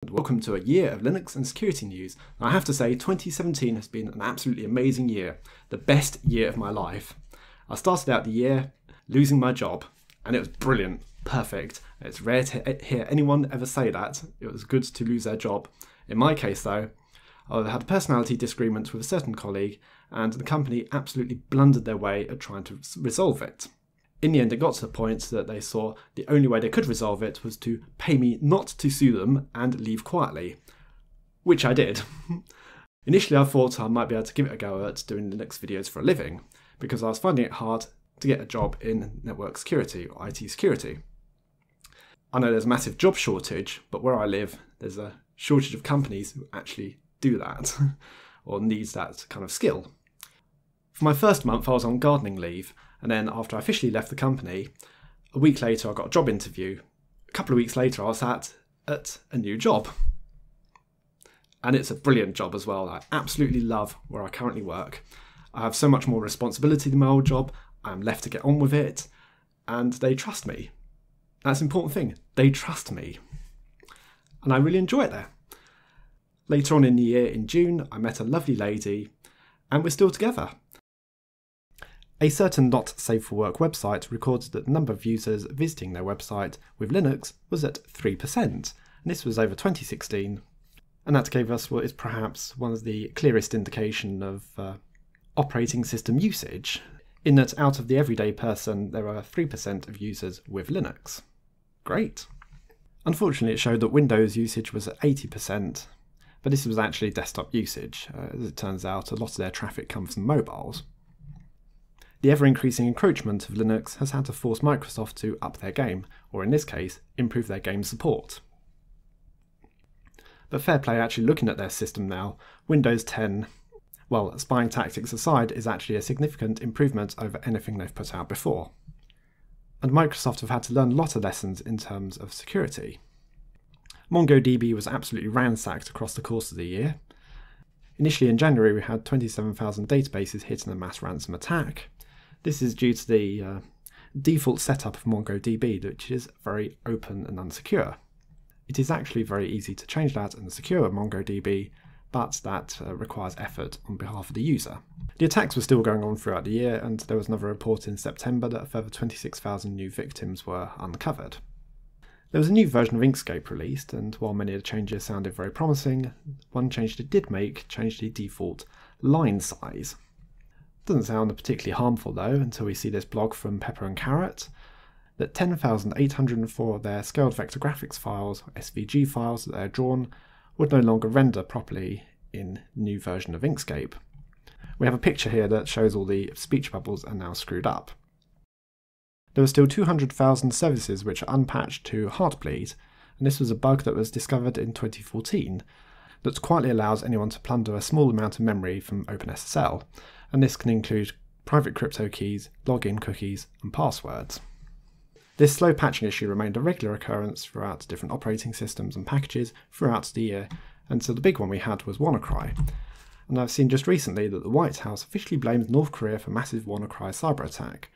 Welcome to a year of Linux and security news. I have to say 2017 has been an absolutely amazing year, the best year of my life. I started out the year losing my job and it was brilliant, perfect. It's rare to hear anyone ever say that. It was good to lose their job. In my case though, I had a personality disagreement with a certain colleague and the company absolutely blundered their way at trying to resolve it. In the end, it got to the point that they saw the only way they could resolve it was to pay me not to sue them and leave quietly, which I did. Initially, I thought I might be able to give it a go at doing Linux videos for a living, because I was finding it hard to get a job in network security or IT security. I know there's a massive job shortage, but where I live, there's a shortage of companies who actually do that, or needs that kind of skill. For my first month, I was on gardening leave, and then after I officially left the company, a week later I got a job interview. A couple of weeks later I was at a new job. And it's a brilliant job as well. I absolutely love where I currently work. I have so much more responsibility than my old job. I'm left to get on with it. And they trust me. That's an important thing. They trust me. And I really enjoy it there. Later on in the year, in June, I met a lovely lady and we're still together. A certain Not Safe for Work website recorded that the number of users visiting their website with Linux was at 3%, and this was over 2016, and that gave us what is perhaps one of the clearest indication of operating system usage, in that out of the everyday person there are 3% of users with Linux. Great. Unfortunately, it showed that Windows usage was at 80%, but this was actually desktop usage. As it turns out, a lot of their traffic comes from mobiles. The ever-increasing encroachment of Linux has had to force Microsoft to up their game, or in this case, improve their game support. But fair play, actually looking at their system now, Windows 10, well, spying tactics aside, is actually a significant improvement over anything they've put out before. And Microsoft have had to learn a lot of lessons in terms of security. MongoDB was absolutely ransacked across the course of the year. Initially in January we had 27,000 databases hit in a mass ransom attack. This is due to the default setup of MongoDB, which is very open and unsecure. It is actually very easy to change that and secure MongoDB, but that requires effort on behalf of the user. The attacks were still going on throughout the year, and there was another report in September that a further 26,000 new victims were uncovered. There was a new version of Inkscape released, and while many of the changes sounded very promising, one change it did make changed the default line size. Doesn't sound particularly harmful though, until we see this blog from Pepper and Carrot, that 10,804 of their scaled vector graphics files, or SVG files that they are drawn, would no longer render properly in the new version of Inkscape. We have a picture here that shows all the speech bubbles are now screwed up. There are still 200,000 services which are unpatched to Heartbleed, and this was a bug that was discovered in 2014 that quietly allows anyone to plunder a small amount of memory from OpenSSL, and this can include private crypto keys, login cookies, and passwords. This slow patching issue remained a regular occurrence throughout different operating systems and packages throughout the year, and so the big one we had was WannaCry. And I've seen just recently that the White House officially blamed North Korea for massive WannaCry cyber attack.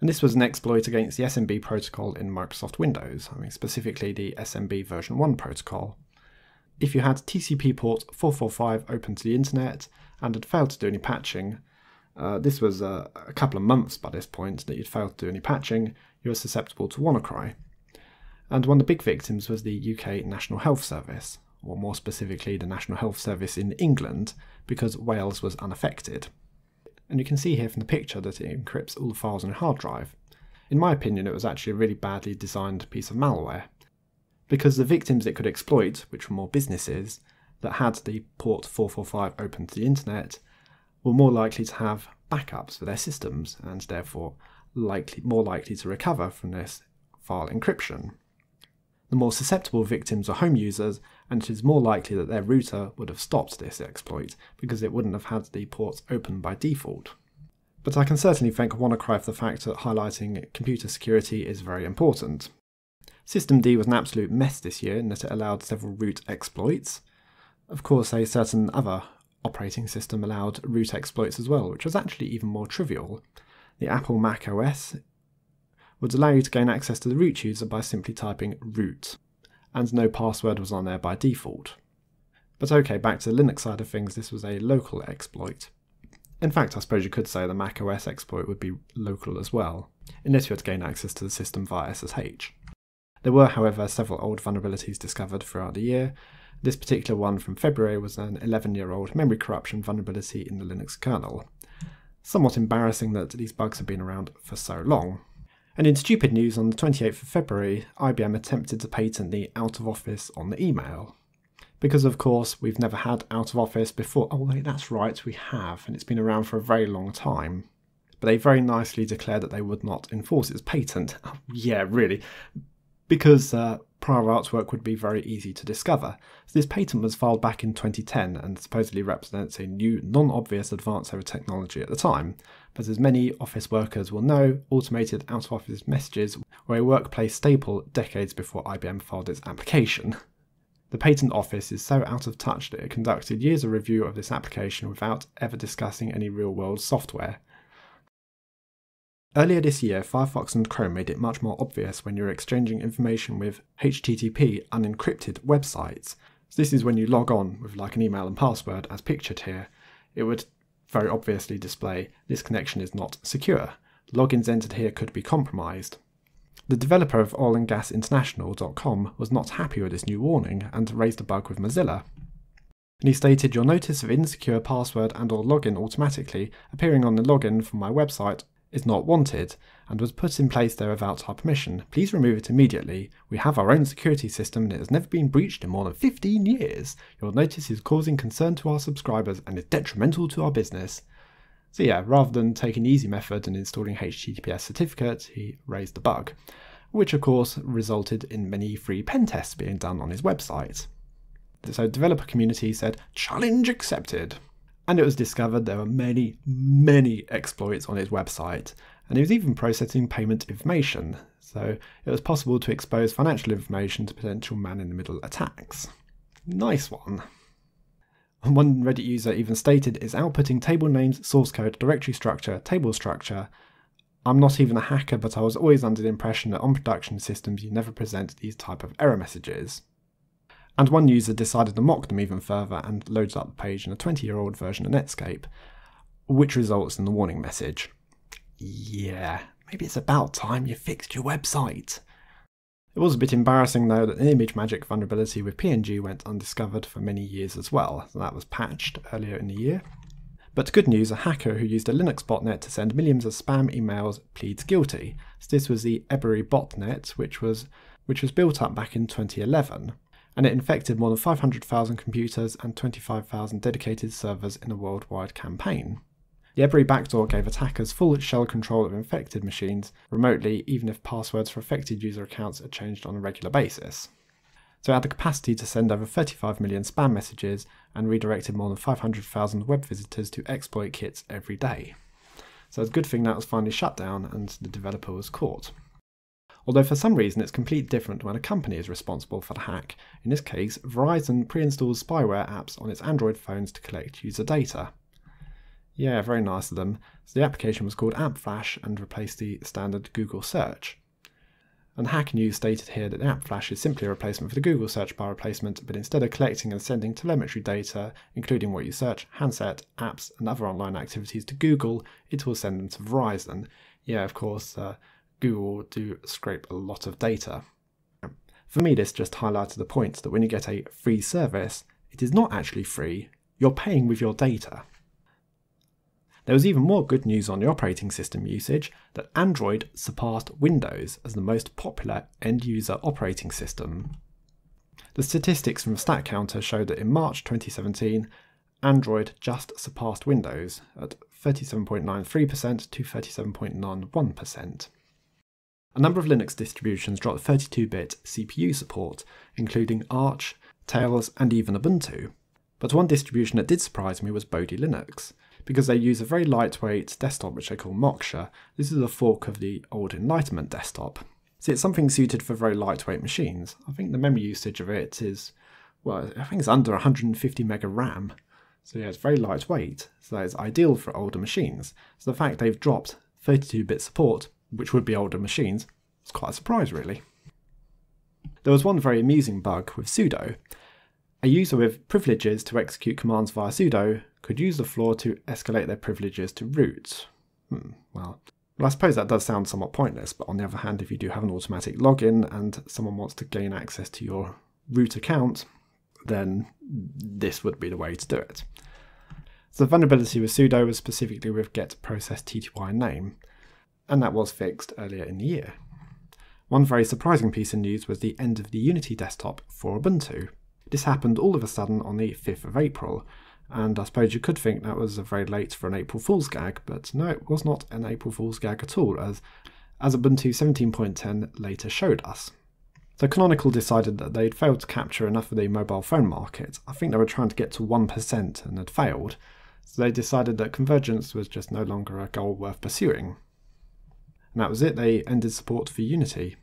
And this was an exploit against the SMB protocol in Microsoft Windows, specifically the SMB version 1 protocol. If you had TCP port 445 open to the internet and had failed to do any patching, this was a couple of months by this point that you'd failed to do any patching, you were susceptible to WannaCry. And one of the big victims was the UK National Health Service, or more specifically the National Health Service in England, because Wales was unaffected. And you can see here from the picture that it encrypts all the files on a hard drive. In my opinion, it was actually a really badly designed piece of malware, because the victims it could exploit, which were more businesses that had the port 445 open to the internet, were more likely to have backups for their systems and therefore more likely to recover from this file encryption. The more susceptible victims are home users, and it is more likely that their router would have stopped this exploit because it wouldn't have had the ports open by default. But I can certainly thank WannaCry for the fact that highlighting computer security is very important. Systemd was an absolute mess this year in that it allowed several root exploits. Of course, a certain other operating system allowed root exploits as well, which was actually even more trivial. The Apple Mac OS would allow you to gain access to the root user by simply typing root. and no password was on there by default. But okay, back to the Linux side of things, this was a local exploit. In fact, I suppose you could say the Mac OS exploit would be local as well, unless you had to gain access to the system via SSH. There were, however, several old vulnerabilities discovered throughout the year. This particular one from February was an 11-year-old memory corruption vulnerability in the Linux kernel. Somewhat embarrassing that these bugs have been around for so long. And in stupid news, on the 28th of February, IBM attempted to patent the out-of-office on the email. Because, of course, we've never had out-of-office before. Oh, wait, that's right, we have, and it's been around for a very long time. But they very nicely declared that they would not enforce its patent. Oh, yeah, really. Because prior artwork would be very easy to discover. So this patent was filed back in 2010 and supposedly represents a new, non-obvious advance over technology at the time. But as many office workers will know, automated out-of-office messages were a workplace staple decades before IBM filed its application. The patent office is so out of touch that it conducted years of review of this application without ever discussing any real-world software. Earlier this year, Firefox and Chrome made it much more obvious when you're exchanging information with HTTP unencrypted websites. So this is when you log on with like an email and password as pictured here. It would very obviously display this connection is not secure. Logins entered here could be compromised. The developer of oilandgasinternational.com was not happy with this new warning and raised a bug with Mozilla. And he stated, "Your notice of insecure password and or login automatically appearing on the login from my website is not wanted and was put in place there without our permission. Please remove it immediately. We have our own security system and it has never been breached in more than 15 years. Your notice is causing concern to our subscribers and is detrimental to our business." So yeah, rather than taking the easy method and installing HTTPS certificate, he raised the bug, which of course resulted in many free pen tests being done on his website. So the developer community said, "Challenge accepted." And it was discovered there were many, many exploits on his website, and he was even processing payment information, so it was possible to expose financial information to potential man-in-the-middle attacks. Nice one. And one Reddit user even stated, "Is outputting table names, source code, directory structure, table structure. I'm not even a hacker, but I was always under the impression that on production systems you never present these type of error messages." And one user decided to mock them even further and loads up the page in a 20-year-old version of Netscape, which results in the warning message. Yeah, maybe it's about time you fixed your website. It was a bit embarrassing though that an ImageMagick vulnerability with PNG went undiscovered for many years as well, so that was patched earlier in the year. But good news, a hacker who used a Linux botnet to send millions of spam emails pleads guilty. So this was the Ebury botnet, which was built up back in 2011. And it infected more than 500,000 computers and 25,000 dedicated servers in a worldwide campaign. The Ebury backdoor gave attackers full shell control of infected machines remotely, even if passwords for affected user accounts are changed on a regular basis. So it had the capacity to send over 35 million spam messages and redirected more than 500,000 web visitors to exploit kits every day. So it's a good thing that was finally shut down and the developer was caught. Although for some reason it's completely different when a company is responsible for the hack. In this case, Verizon pre-installs spyware apps on its Android phones to collect user data. Yeah, very nice of them. So the application was called AppFlash and replaced the standard Google search. And Hacker News stated here that the AppFlash is simply a replacement for the Google search bar replacement, but instead of collecting and sending telemetry data, including what you search, handset, apps and other online activities to Google, it will send them to Verizon. Yeah, of course, Google do scrape a lot of data. For me, this just highlighted the point that when you get a free service, it is not actually free, you're paying with your data. There was even more good news on the operating system usage, that Android surpassed Windows as the most popular end-user operating system. The statistics from StatCounter showed that in March 2017, Android just surpassed Windows at 37.93% to 37.91%. A number of Linux distributions dropped 32-bit CPU support, including Arch, Tails, and even Ubuntu. But one distribution that did surprise me was Bodhi Linux, because they use a very lightweight desktop which they call Moksha. This is a fork of the old Enlightenment desktop. So it's something suited for very lightweight machines. I think the memory usage of it is, well, I think it's under 150 mega RAM. So yeah, it's very lightweight, so it's ideal for older machines. So the fact they've dropped 32-bit support, which would be older machines, it's quite a surprise really. There was one very amusing bug with sudo. A user with privileges to execute commands via sudo could use the flaw to escalate their privileges to root. Well, I suppose that does sound somewhat pointless, but on the other hand, if you do have an automatic login and someone wants to gain access to your root account, then this would be the way to do it. So the vulnerability with sudo was specifically with get process TTY name, and that was fixed earlier in the year. One very surprising piece of news was the end of the Unity desktop for Ubuntu. This happened all of a sudden on the 5th of April, and I suppose you could think that was very late for an April Fool's gag, but no, it was not an April Fool's gag at all, as Ubuntu 17.10 later showed us. So Canonical decided that they'd failed to capture enough of the mobile phone market. I think they were trying to get to 1% and had failed, so they decided that convergence was just no longer a goal worth pursuing. And that was it, they ended support for Unity.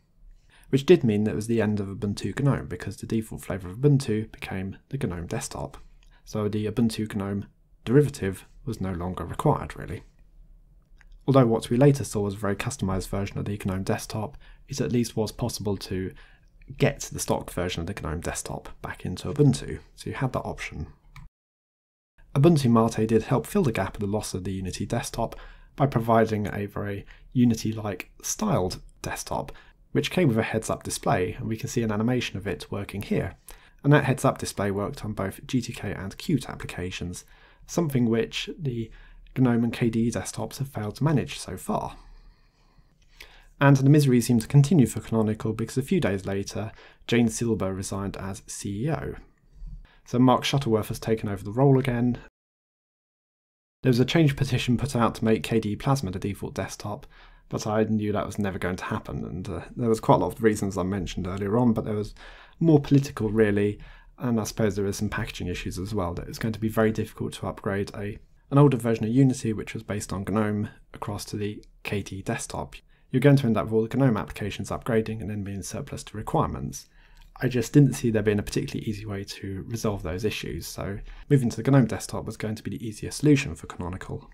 Which did mean that it was the end of Ubuntu GNOME, because the default flavour of Ubuntu became the GNOME desktop. So the Ubuntu GNOME derivative was no longer required, really. Although what we later saw was a very customised version of the GNOME desktop, it at least was possible to get the stock version of the GNOME desktop back into Ubuntu, so you had that option. Ubuntu Mate did help fill the gap of the loss of the Unity desktop by providing a very Unity-like styled desktop, which came with a heads-up display, and we can see an animation of it working here. And that heads-up display worked on both GTK and Qt applications, something which the GNOME and KDE desktops have failed to manage so far. And the misery seemed to continue for Canonical because a few days later, Jane Silber resigned as CEO. So Mark Shuttleworth has taken over the role again. There was a change petition put out to make KDE Plasma the default desktop, but I knew that was never going to happen, and there was quite a lot of reasons I mentioned earlier on, but there was more political really, and I suppose there is some packaging issues as well, that it's going to be very difficult to upgrade an older version of Unity, which was based on GNOME, across to the KDE desktop. You're going to end up with all the GNOME applications upgrading and then being surplus to requirements. I just didn't see there being a particularly easy way to resolve those issues, so moving to the GNOME desktop was going to be the easier solution for Canonical.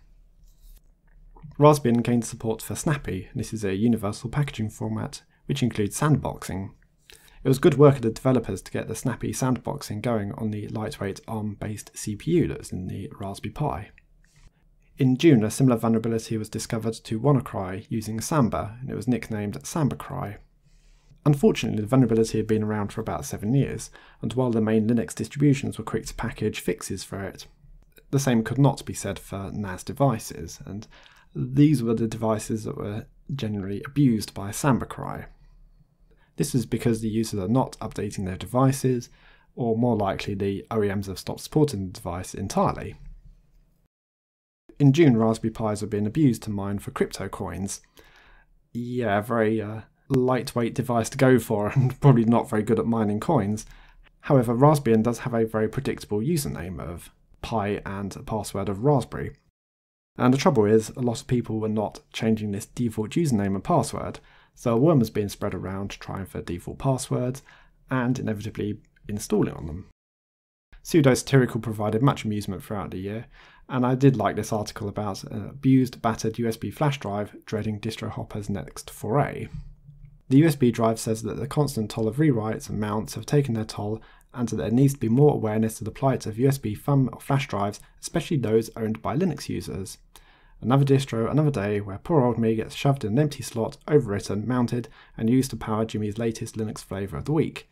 Raspbian gained support for Snappy, and this is a universal packaging format which includes sandboxing. It was good work of the developers to get the Snappy sandboxing going on the lightweight ARM-based CPU that's in the Raspberry Pi. In June, a similar vulnerability was discovered to WannaCry using Samba, and it was nicknamed SambaCry. Unfortunately, the vulnerability had been around for about 7 years, and while the main Linux distributions were quick to package fixes for it, the same could not be said for NAS devices, and these were the devices that were generally abused by SambaCry. This is because the users are not updating their devices, or more likely the OEMs have stopped supporting the device entirely. In June, Raspberry Pis were being abused to mine for crypto coins. Yeah, very lightweight device to go for, and probably not very good at mining coins. However, Raspbian does have a very predictable username of Pi and a password of Raspberry. And the trouble is, a lot of people were not changing this default username and password, so a worm was being spread around trying for default passwords, and inevitably installing on them. Sudo Satirical provided much amusement throughout the year, and I did like this article about an abused, battered USB flash drive dreading distro hopper's next foray. The USB drive says that the constant toll of rewrites and mounts have taken their toll, and that there needs to be more awareness of the plight of USB thumb or flash drives, especially those owned by Linux users. Another distro, another day, where poor old me gets shoved in an empty slot, overwritten, mounted, and used to power Jimmy's latest Linux flavour of the week.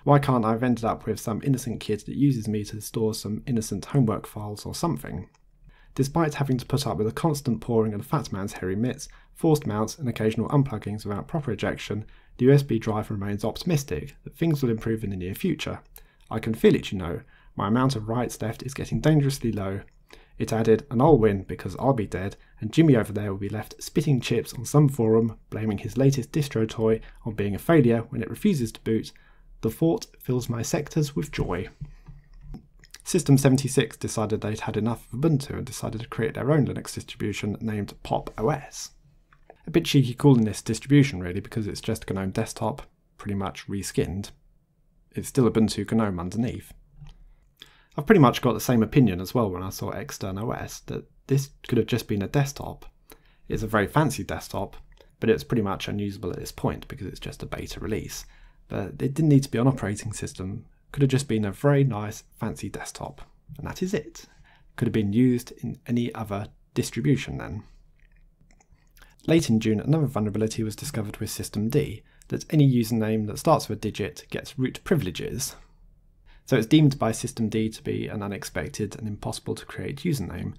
Why can't I have ended up with some innocent kid that uses me to store some innocent homework files or something? Despite having to put up with a constant pouring of the fat man's hairy mitts, forced mounts, and occasional unpluggings without proper ejection, the USB drive remains optimistic that things will improve in the near future. I can feel it, you know. My amount of writes left is getting dangerously low. It added, and I'll win because I'll be dead, and Jimmy over there will be left spitting chips on some forum, blaming his latest distro toy on being a failure when it refuses to boot. The thought fills my sectors with joy. System 76 decided they'd had enough of Ubuntu and decided to create their own Linux distribution named Pop! OS. A bit cheeky calling this distribution really, because it's just GNOME desktop, pretty much reskinned. It's still Ubuntu GNOME underneath. I've pretty much got the same opinion as well when I saw XternOS, that this could have just been a desktop. It's a very fancy desktop, but it's pretty much unusable at this point because it's just a beta release. But it didn't need to be an operating system. It could have just been a very nice, fancy desktop. And that is it. It could have been used in any other distribution then. Late in June, another vulnerability was discovered with systemd, that any username that starts with a digit gets root privileges. So it's deemed by systemd to be an unexpected and impossible to create username.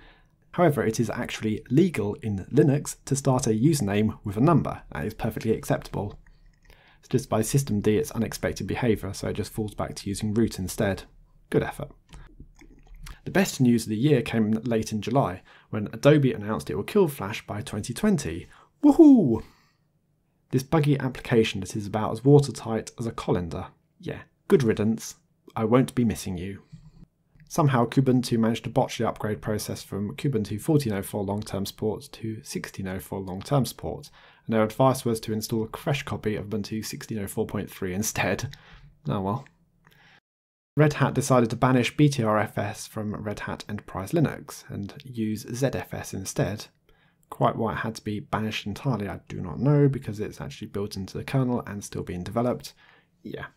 However, it is actually legal in Linux to start a username with a number. That is perfectly acceptable. It's just by systemd it's unexpected behaviour, so it just falls back to using root instead. Good effort. The best news of the year came late in July, when Adobe announced it will kill Flash by 2020. Woohoo! This buggy application that is about as watertight as a colander. Yeah, good riddance. I won't be missing you. Somehow Kubuntu managed to botch the upgrade process from Kubuntu 14.04 long-term support to 16.04 long-term support, and their advice was to install a fresh copy of Ubuntu 16.04.3 instead. Oh well. Red Hat decided to banish BTRFS from Red Hat Enterprise Linux and use ZFS instead. Quite why it had to be banished entirely I do not know, because it's actually built into the kernel and still being developed. Yeah.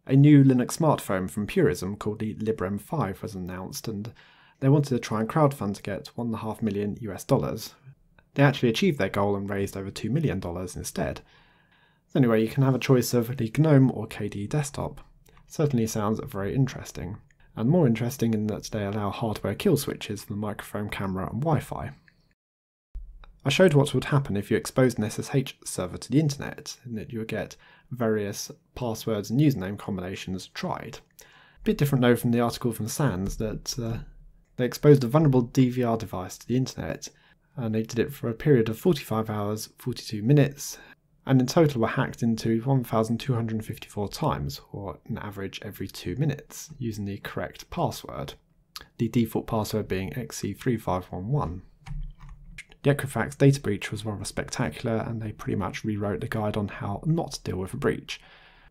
A new Linux smartphone from Purism called the Librem 5 was announced, and they wanted to try and crowdfund to get $1.5 million US. They actually achieved their goal and raised over $2 million instead. Anyway, you can have a choice of the GNOME or KDE desktop. Certainly sounds very interesting, and more interesting in that they allow hardware kill switches for the microphone, camera and Wi-Fi. I showed what would happen if you exposed an SSH server to the internet, and that you would get various passwords and username combinations tried. A bit different though from the article from SANS that they exposed a vulnerable DVR device to the internet, and they did it for a period of 45 hours, 42 minutes, and in total were hacked into 1,254 times, or an average every 2 minutes, using the correct password, the default password being XC3511. The Equifax data breach was rather spectacular, and they pretty much rewrote the guide on how not to deal with a breach.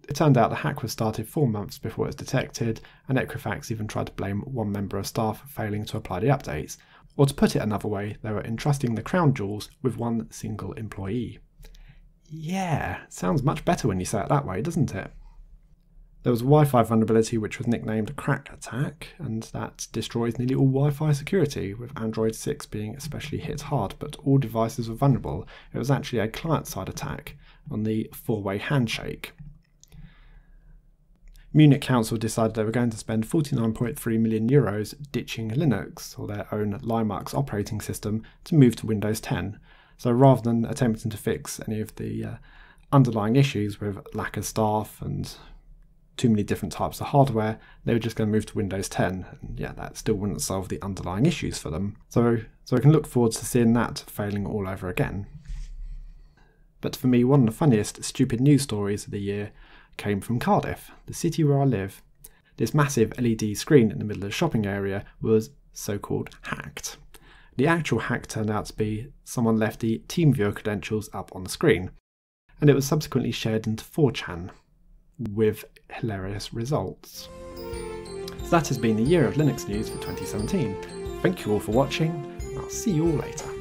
It turned out the hack was started 4 months before it was detected, and Equifax even tried to blame one member of staff for failing to apply the updates. Or to put it another way, they were entrusting the crown jewels with one single employee. Yeah, sounds much better when you say it that way, doesn't it? There was a Wi-Fi vulnerability which was nicknamed Crack Attack, and that destroys nearly all Wi-Fi security, with Android 6 being especially hit hard, but all devices were vulnerable. It was actually a client-side attack on the four-way handshake. Munich Council decided they were going to spend 49.3 million euros ditching Linux, or their own Linux operating system, to move to Windows 10. So rather than attempting to fix any of the underlying issues with lack of staff and too many different types of hardware, they were just going to move to Windows 10, and yeah, that still wouldn't solve the underlying issues for them. So I can look forward to seeing that failing all over again. But for me, one of the funniest stupid news stories of the year came from Cardiff, the city where I live. This massive LED screen in the middle of the shopping area was so-called hacked. The actual hack turned out to be someone left the TeamViewer credentials up on the screen, and it was subsequently shared into 4chan, with hilarious results. So that has been the year of Linux news for 2017. Thank you all for watching, and I'll see you all later.